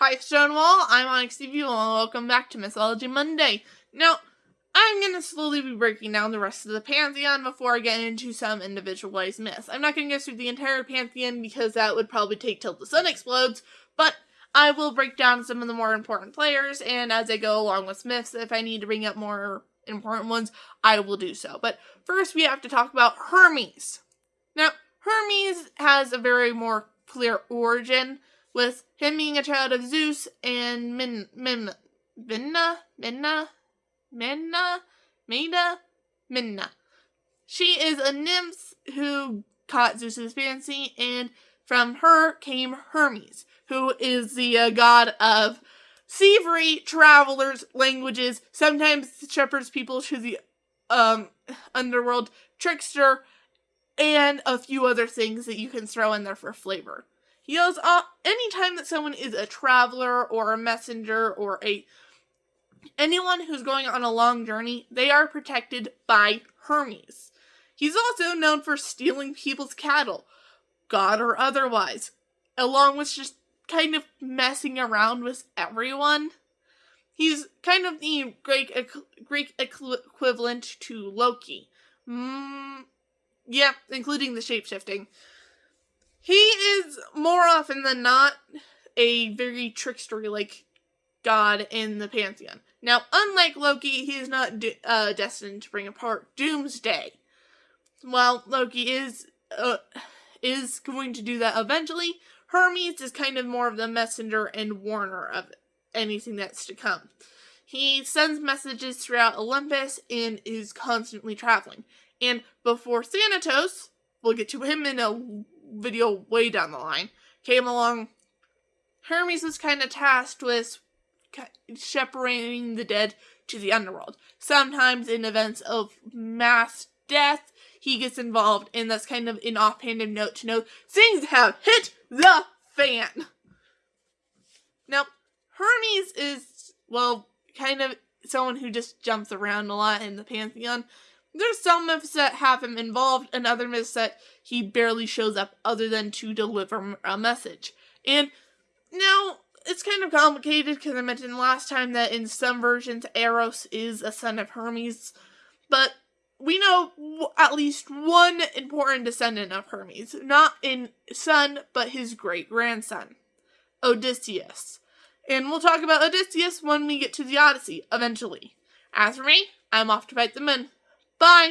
Hi Stonewall, I'm Onyx TV and welcome back to Mythology Monday. Now, I'm going to slowly be breaking down the rest of the Pantheon before I get into some individualized myths. I'm not going to go through the entire Pantheon because that would probably take till the sun explodes, but I will break down some of the more important players, and as I go along with myths, if I need to bring up more important ones, I will do so. But first we have to talk about Hermes. Now, Hermes has a very more clear origin, with him being a child of Zeus and Minna. She is a nymph who caught Zeus's fancy, and from her came Hermes, who is the god of thievery, travelers, languages, sometimes shepherds people to the underworld, trickster, and a few other things that you can throw in there for flavor. He knows anytime that someone is a traveler or a messenger or anyone who's going on a long journey, they are protected by Hermes. He's also known for stealing people's cattle, god or otherwise, along with just kind of messing around with everyone. He's kind of the Greek equivalent to Loki. Yeah, including the shapeshifting. He is, more often than not, a very trickstery-like god in the Pantheon. Now, unlike Loki, he is not destined to bring apart Doomsday. While Loki is going to do that eventually, Hermes is kind of more of the messenger and warner of anything that's to come. He sends messages throughout Olympus and is constantly traveling. And before Thanatos, we'll get to him in a video way down the line, came along, Hermes was kind of tasked with shepherding the dead to the underworld. Sometimes in events of mass death, he gets involved, and that's kind of an offhanded note to know things have hit the fan. Now, Hermes is, kind of someone who just jumps around a lot in the Pantheon. There's some myths that have him involved, and other myths that he barely shows up other than to deliver a message. And now, it's kind of complicated because I mentioned last time that in some versions, Eros is a son of Hermes, but we know at least one important descendant of Hermes, not in son, but his great-grandson, Odysseus. And we'll talk about Odysseus when we get to the Odyssey, eventually. As for me, I'm off to fight the men. Bye!